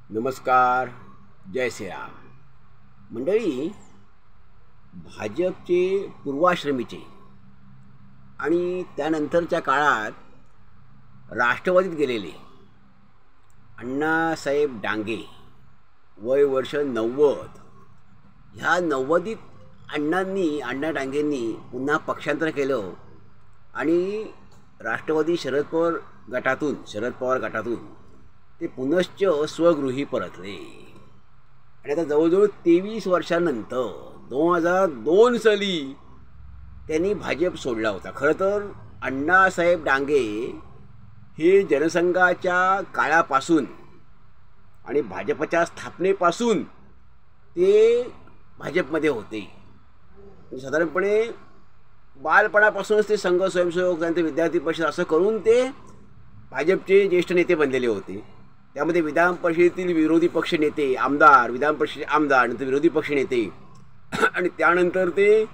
नमस्कार. जय श्रीराम. मंडळी, भाजपचे पूर्वाश्रमीचे आणि त्यानंतरच्या काळात राष्ट्रवादीत गेलेले अण्णासाहेब डांगे, वय वर्ष 90. ह्या 90त अण्णा डांगेंनी पुन्हा पक्षांतर केलं आणि राष्ट्रवादी शरद पवार गटातून ते पुनश्च स्वगृही परतले आणि आता जवळजवळ 23 वर्षांनंतर 2002 साली त्यांनी भाजप सोडला होता. खरं तर अण्णासाहेब डांगे हे जनसंघाच्या काळापासून आणि भाजपच्या स्थापनेपासून ते भाजपमध्ये होते. साधारणपणे बालपणापासूनच ते संघ स्वयंसेवक, त्यानंतर विद्यार्थी परिषद असं करून ते भाजपचे ज्येष्ठ नेते बनलेले होते. त्यामध्ये विधान परिषदेतील विरोधी पक्ष नेते, आमदार, विधान परिषदेचे आमदार, नंतर विरोधी पक्ष नेते आणि त्यानंतर ते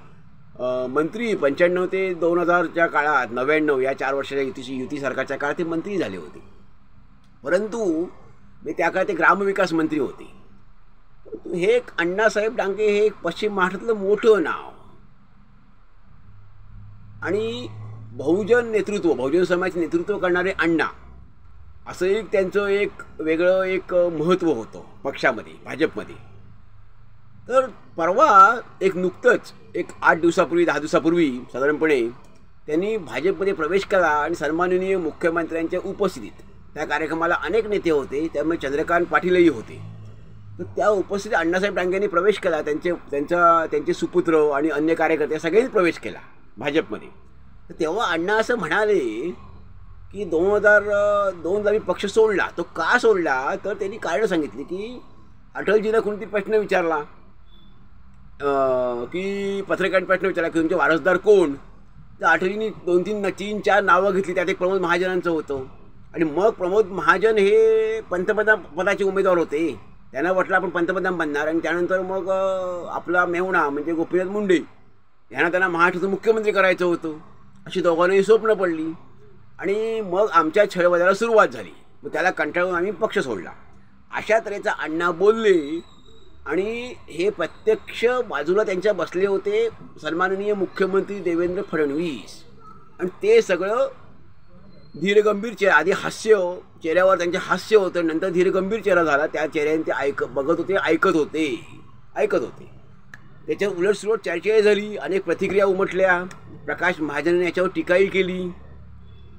मंत्री 95 ते 2000च्या काळात 99 या 4 वर्षाच्या युती सरकारच्या काळात ते मंत्री झाले होते. परंतु त्या काळात ते ग्रामविकास मंत्री होते. हे अण्णासाहेब डांगे हे पश्चिम महाराष्ट्रातलं मोठं नाव आणि बहुजन समाजाचे नेतृत्व करणारे अण्णा, असं एक त्यांचं एक वेगळं महत्त्व होतं पक्षामध्ये, भाजपमध्ये. तर परवा नुकतंच 8 दिवसापूर्वी 10 दिवसापूर्वी साधारणपणे त्यांनी भाजपमध्ये प्रवेश केला आणि सन्माननीय मुख्यमंत्र्यांच्या उपस्थितीत, त्या कार्यक्रमाला अनेक नेते होते, त्यामुळे चंद्रकांत पाटीलही होते. तर त्या उपस्थितीत अण्णासाहेब डांगेंनी प्रवेश केला. त्यांचे सुपुत्र आणि अन्य कार्यकर्ते सगळेच प्रवेश केला भाजपमध्ये. तर तेव्हा अण्णा असं म्हणाले की 2002ला मी पक्ष सोडला. तो का सोडला तर त्यांनी कारण सांगितली की अटलजीला कोणती प्रश्न विचारला, की पत्रकारांनी प्रश्न विचारला की तुमचे वारसदार कोण. तर अटलजींनी 2-3-4 नावं घेतली. त्यात एक प्रमोद महाजनांचं होतं आणि मग प्रमोद महाजन हे पंतप्रधान पदाचे उमेदवार होते. त्यांना वाटलं आपण पंतप्रधान बनणार आणि त्यानंतर मग आपला मेहुणा म्हणजे गोपीनाथ मुंडे त्यांना महाराष्ट्राचं मुख्यमंत्री करायचं होतं. अशी दोघांनाही स्वप्न पडली आणि मग आमच्या छळवल्याला सुरुवात झाली. मग त्याला कंटाळून आम्ही पक्ष सोडला, अशा तऱ्हेचा अण्णा बोलले. आणि हे प्रत्यक्ष बाजूला त्यांच्या बसले होते सन्माननीय मुख्यमंत्री देवेंद्र फडणवीस आणि ते सगळं धीरगंभीर चेहरा, आधी चेहऱ्यावर त्यांचे हास्य होतं, नंतर धीरगंभीर चेहरा झाला. त्या चेहऱ्याने ते बघत होते, ऐकत होते. त्याच्या उलटसुलट चर्चाही झाली, अनेक प्रतिक्रिया उमटल्या. प्रकाश महाजनांनी याच्यावर टीकाही केली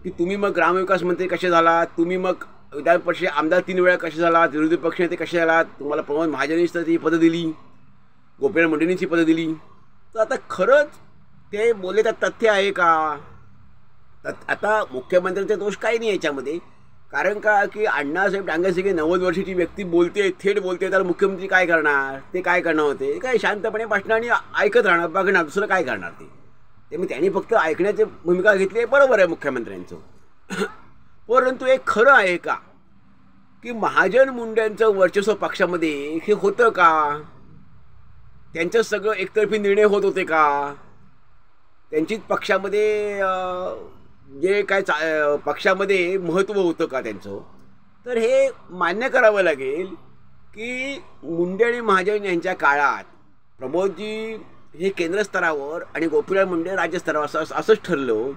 की तुम्ही मग ग्रामविकास मंत्री कसे झालात, तुम्ही मग विधान परिषद आमदार 3 वेळा कसे झालात, विरोधी पक्ष नेते कसे झालात, तुम्हाला प्रमोद महाजनीच तर ती पदं दिली, गोपीनाथ मुंडेंची पदं दिली. तर आता खरंच ते बोलले त्यात तथ्य आहे का? आता मुख्यमंत्र्यांचा दोष काही नाही याच्यामध्ये. कारण का की अण्णासाहेब डांगेसारखी 90 वर्षाची व्यक्ती बोलते, थेट बोलते, तर मुख्यमंत्री काय करणार? ते काय करणार होते? काय शांतपणे बसणार आणि ऐकत राहणार, बघणार, दुसरं काय करणार ते. मग त्यांनी फक्त ऐकण्याची भूमिका घेतली आहे, बरोबर आहे मुख्यमंत्र्यांचं. परंतु एक खरं आहे का की महाजन मुंड्यांचं वर्चस्व पक्षामध्ये हे होतं का? त्यांचं सगळं एकतर्फी निर्णय होत होते का? त्यांचीच पक्षामध्ये जे काय पक्षामध्ये महत्त्व होतं का त्यांचं? तर हे मान्य करावं लागेल की मुंडे आणि महाजन यांच्या काळात प्रमोदजी हे केंद्र स्तरावर आणि गोपीनाथ मुंडे राज्य स्तरावर असंच ठरलं.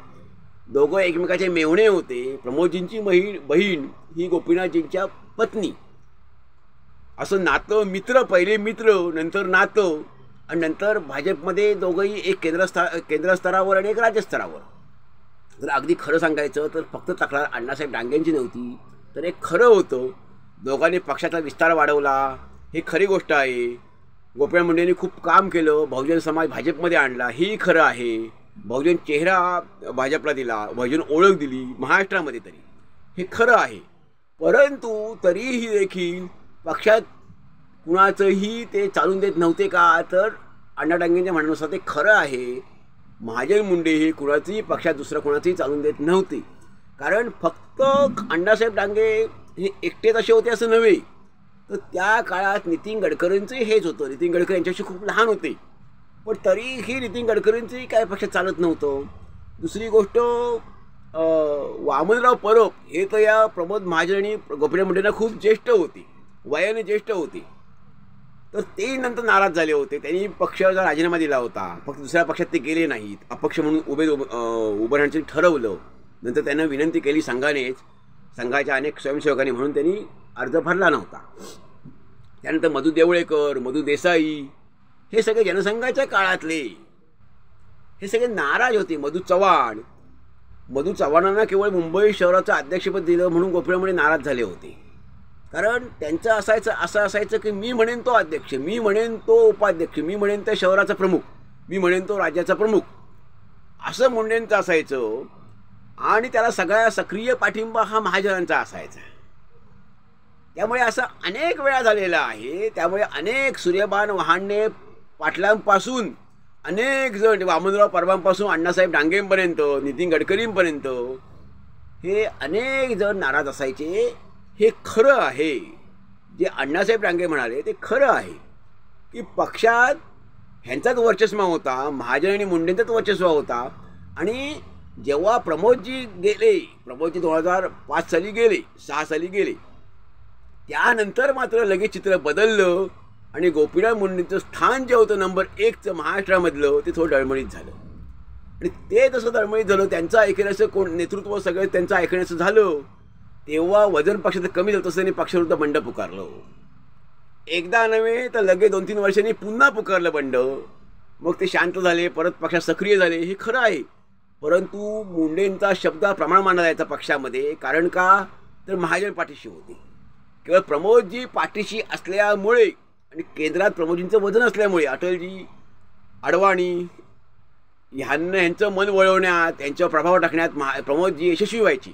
दोघं एकमेकाचे मेहुणे होते. प्रमोदजींची बहीण ही गोपीनाथजींच्या पत्नी, असं नातं, पहिले मित्र, नंतर नातं आणि नंतर भाजपमध्ये दोघंही एक केंद्र स्तरावर आणि एक राज्य स्तरावर. जर अगदी खरं सांगायचं तर फक्त तक्रार अण्णासाहेब डांगेंची नव्हती, तर एक खरं होतं. दोघांनी पक्षाचा विस्तार वाढवला, हे खरी गोष्ट आहे. गोपीनाथ मुंडेंनी खूप काम केलं, बहुजन समाज भाजपमध्ये आणला, हेही खरं आहे. बहुजन चेहरा भाजपला दिला, बहुजन ओळख दिली महाराष्ट्रामध्ये, तरी हे खरं आहे. परंतु तरीही देखील पक्षात कुणाचंही ते चालून देत नव्हते का? तर अण्णा डांगेंच्या म्हणण्यानुसार ते खरं आहे. महाजन मुंडे हे कुणाचंही पक्षात दुसरं कुणाचंही चालून देत नव्हते. कारण फक्त अण्णासाहेब डांगे हे एकटेच असे होते असं नव्हे, तर त्या काळात नितीन गडकरींचंही हेच होतं. नितीन गडकरी यांच्याशी खूप लहान होते, पण तरीही नितीन गडकरींचंही काय पक्षात चालत नव्हतं. दुसरी गोष्ट, वामनराव परब हे तर या प्रमोद महाजन आणि गोपीनाथ मुंडेंना खूप ज्येष्ठ होते. वयाने ज्येष्ठ होते, तर ते नंतर नाराज झाले होते. त्यांनी पक्षाचा राजीनामा दिला होता. फक्त दुसऱ्या पक्षात ते गेले नाहीत, अपक्ष म्हणून उभं राहण्याचं ठरवलं. नंतर त्यांना विनंती केली संघानेच, संघाच्या अनेक स्वयंसेवकांनी, म्हणून त्यांनी अर्ज भरला नव्हता. त्यानंतर मधु देवळेकर, मधु देसाई हे सगळे जनसंघाच्या काळातले हे सगळे नाराज होते. मधु चव्हाणांना केवळ मुंबई शहराचं अध्यक्षपद दिलं म्हणून गोपीनाथ नाराज झाले होते. कारण त्यांचं असं असायचं की मी म्हणेन तो अध्यक्ष, मी म्हणेन तो उपाध्यक्ष, मी म्हणेन त्या शहराचा प्रमुख, मी म्हणेन तो राज्याचा प्रमुख, असं मुंडेंचं असायचं. आणि त्याला सगळ्या सक्रिय पाठिंबा हा महाजनांचा असायचा. त्यामुळे असं अनेक वेळा झालेलं आहे. त्यामुळे अनेक सूर्यबान वहाणे पाटलांपासून अनेक जण, वामनराव परबांपासून अण्णासाहेब डांगेंपर्यंत, नितीन गडकरींपर्यंत हे अनेक जण नाराज असायचे. हे खरं आहे, जे अण्णासाहेब डांगे म्हणाले ते खरं आहे की पक्षात ह्यांचाच वर्चस्व होता, महाजन आणि मुंडेंचाच वर्चस्व होता. आणि जेव्हा प्रमोदजी 2005 साली गेले, 6 साली गेले, त्यानंतर मात्र लगेच चित्र बदललं आणि गोपीनाथ मुंडेंचं स्थान जे होतं नंबर 1चं महाराष्ट्रामधलं, ते थोडं डळमळीत झालं. आणि ते तसं डळमळीत झालं, त्यांचं ऐकण्याचं नेतृत्व सगळं त्यांचं ऐकण्याचं झालं, तेव्हा वजन पक्षाचं कमी झालं. तसं त्यांनी पक्षाविरुद्ध बंड पुकारलं. एकदा नव्हे तर लगेच 2-3 वर्षांनी पुन्हा पुकारलं बंड. मग ते शांत झाले, परत पक्षात सक्रिय झाले, हे खरं आहे. परंतु मुंडेंचा शब्द प्रमाण मानला जायचा पक्षामध्ये. कारण का तर महाजन पाठीशी होते. केवळ प्रमोदजी पाठीशी असल्यामुळे आणि केंद्रात प्रमोदजींचं वजन असल्यामुळे अटलजी, अडवाणी ह्यांचं मन वळवण्यात, त्यांच्यावर प्रभाव टाकण्यात प्रमोदजी यशस्वी व्हायची.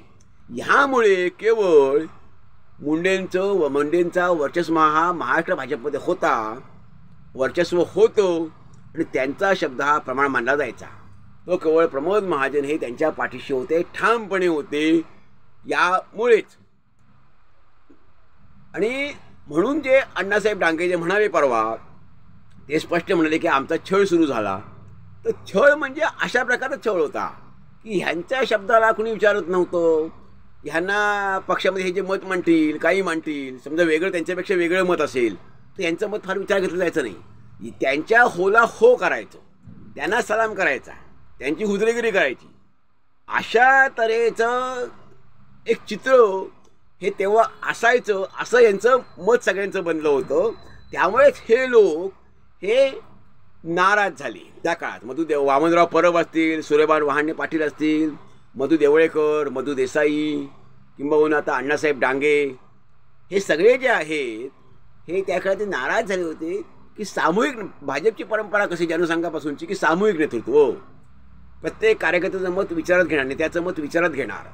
ह्यामुळे केवळ मुंडेंचा वर्चस्व हा महाराष्ट्र भाजपमध्ये होता, वर्चस्व होतं आणि त्यांचा शब्द हा प्रमाण मानला जायचा. तो केवळ प्रमोद महाजन हे त्यांच्या पाठीशी होते, ठामपणे होते. यामुळेच आणि म्हणून जे अण्णासाहेब डांगे जे म्हणाले परवा, ते स्पष्ट म्हणाले की आमचा छळ सुरू झाला. तर छळ म्हणजे अशा प्रकारचा छळ होता की ह्यांच्या शब्दाला कुणी विचारत नव्हतं. ह्यांना पक्षामध्ये हे जे मत मांडतील, काही मांडतील, समजा वेगळं त्यांच्यापेक्षा वेगळं मत असेल तर यांचं मत फार विचार घेतलं जायचं नाही. त्यांच्या होला हो करायचं, त्यांना सलाम करायचा, त्यांची हुजरेगिरी करायची. अशा तऱ्हेचं एक चित्र हे तेव्हा असायचं, असं यांचं मत सगळ्यांचं बनलं होतं. त्यामुळेच हे लोक हे नाराज झाले त्या काळात. वामनराव परब असतील, सूर्यबान वहाणे पाटील असतील, मधु देवळेकर, मधु देसाई, किंबहुना आता अण्णासाहेब डांगे, हे सगळे जे आहेत हे त्या काळात ते नाराज झाले होते की सामूहिक, भाजपची परंपरा कशी जनसंघापासूनची की सामूहिक नेतृत्व, प्रत्येक कार्यकर्त्याचं मत विचारात घेणार, नेत्याचं मत विचारात घेणार.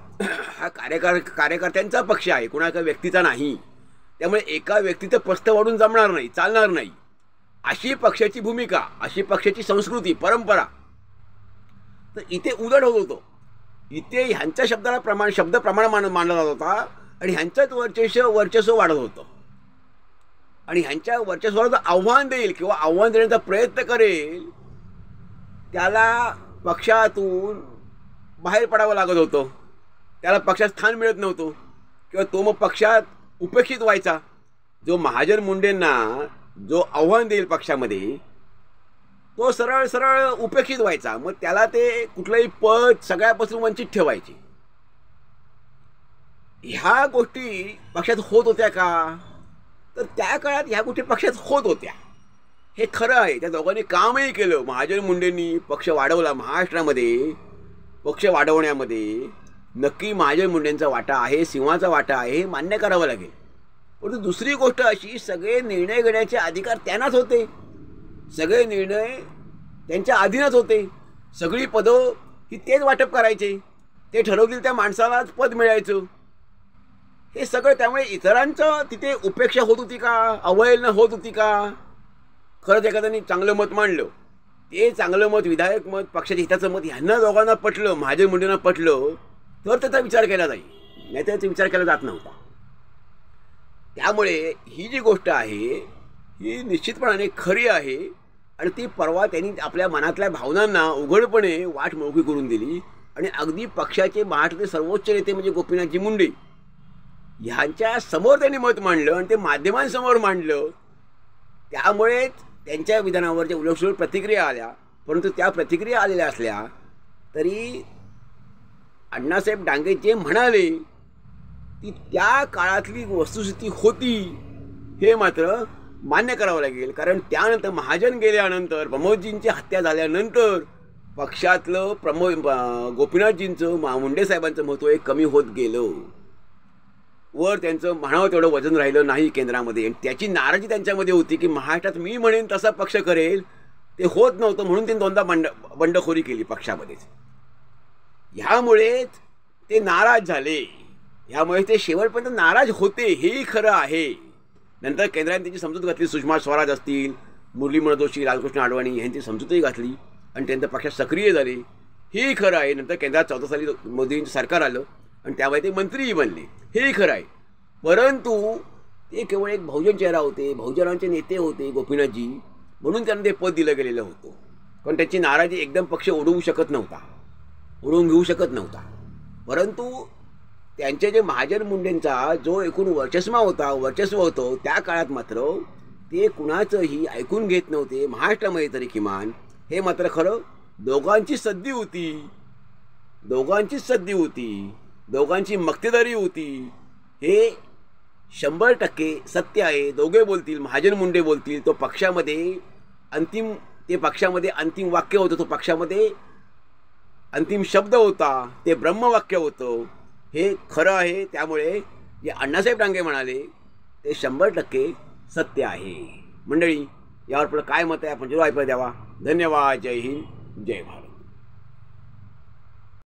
हा कार्यकर्त्यांचा पक्ष आहे, कुणा एका व्यक्तीचा नाही. त्यामुळे एका व्यक्तीचं प्रस्थ वाढून जमणार नाही, चालणार नाही. अशी पक्षाची भूमिका, अशी पक्षाची संस्कृती, परंपरा. तर इथे उलट होत होतं. इथे ह्यांच्या शब्दाला शब्द प्रमाण मानला जात होता आणि ह्यांच्याच वर्चस्व वाढत होतं. आणि ह्यांच्या वर्चस्वाला आव्हान देईल किंवा आव्हान देण्याचा प्रयत्न करेल त्याला पक्षातून बाहेर पडावं लागत होतं. त्याला पक्षात स्थान मिळत नव्हतं किंवा तो मग पक्षात उपेक्षित व्हायचा. जो महाजन मुंडेंना जो आव्हान देईल पक्षामध्ये तो सरळ सरळ उपेक्षित व्हायचा. मग त्याला ते कुठलंही पद सगळ्यापासून वंचित ठेवायचे. ह्या गोष्टी पक्षात होत होत्या का? तर त्या काळात ह्या गोष्टी पक्षात होत होत्या, हे खरं आहे. त्या दोघांनी कामही केलं. महाजन मुंडेंनी पक्ष वाढवला. महाराष्ट्रामध्ये पक्ष वाढवण्यामध्ये नक्की महाजन मुंडेंचा वाटा आहे, सिंहाचा वाटा आहे, हे मान्य करावं लागेल. परंतु दुसरी गोष्ट अशी, सगळे निर्णय घेण्याचे अधिकार त्यांनाच होते. सगळे निर्णय त्यांच्या अधीनच होते. सगळी पदं ही तेच वाटप करायचे. ते ठरवतील त्या माणसालाच पद मिळायचं, हे सगळं. त्यामुळे इतरांचं तिथे उपेक्षा होत होती का? अवहेलना होत होती का? खरंच एखाद्याने चांगलं मत मांडलं, ते चांगलं मत, विधायक मत, पक्षाच्या हिताचं मत ह्यांना दोघांना पटलं, महाजन मुंडेंना पटलं, तर त्याचा विचार केला जाईल, नाही त्याचा विचार केला जात नव्हता. त्यामुळे ही जी गोष्ट आहे ही निश्चितपणाने खरी आहे. आणि ती परवा त्यांनी आपल्या मनातल्या भावनांना उघडपणे वाट मोकळी करून दिली. आणि अगदी पक्षाचे महाराष्ट्राचे सर्वोच्च नेते म्हणजे गोपीनाथजी मुंडे ह्यांच्या समोर त्यांनी मत मांडलं आणि ते माध्यमांसमोर मांडलं. त्यामुळेच त्यांच्या विधानावर जे उलटसुलट प्रतिक्रिया आल्या. परंतु त्या प्रतिक्रिया आलेल्या असल्या तरी अण्णासाहेब डांगे जे म्हणाले ती त्या काळातली वस्तुस्थिती होती हे मात्र मान्य करावं लागेल. कारण त्यानंतर महाजन गेल्यानंतर, प्रमोदजींची हत्या झाल्यानंतर पक्षातलं गोपीनाथजींचं, मुंडे साहेबांचं महत्त्व हे कमी होत गेलं. वर त्यांचं म्हणावं तेवढं वजन राहिलं नाही केंद्रामध्ये. आणि त्याची नाराजी त्यांच्यामध्ये होती की महाराष्ट्रात मी म्हणेन तसा पक्ष करेल ते होत नव्हतं, म्हणून त्यांनी दोनदा बंडखोरी केली पक्षामध्येच. ह्यामुळेच ते नाराज झाले. ह्यामुळे ते शेवटपर्यंत नाराज होते हेही खरं आहे. नंतर केंद्राने त्यांची समजूत घातली. सुषमा स्वराज असतील, मुरली मनोहर जोशी, लालकृष्ण अडवाणी यांची समजूतही घातली आणि त्यानंतर पक्षात सक्रिय झाले हेही खरं आहे. नंतर केंद्रात 14 साली मोदींचं सरकार आलं आणि त्यामुळे ते मंत्रीही बनले हेही खरं आहे. परंतु ते केवळ एक बहुजन चेहरा होते, बहुजनांचे नेते होते गोपीनाथजी, म्हणून त्यांना ते पद दिलं गेलेलं होतं. कारण त्यांची नाराजी एकदम पक्ष ओढवू शकत नव्हता, ओढवून घेऊ शकत नव्हता. परंतु त्यांचे जे महाजन मुंडेंचा जो एकूण वर्चस्व होतं त्या काळात मात्र ते कुणाचंही ऐकून घेत नव्हते, महाराष्ट्रामध्ये तरी किमान. हे मात्र खरं दोघांचीच सद्दी होती, दोघांची मक्तेदारी होती. हे 100% सत्य आहे. दोघे बोलतील, महाजन मुंडे बोलतील, तो पक्षामध्ये अंतिम वाक्य होतं, तो पक्षामध्ये अंतिम शब्द होता, ते ब्रह्मवाक्य होतं. हे खरं आहे. त्यामुळे जे अण्णासाहेब डांगे म्हणाले ते 100% सत्य आहे. मंडळी, यावर पुढे काय मत आहे आपण जरूर ऐकायला द्यावा. धन्यवाद. जय हिंद, जय भारत.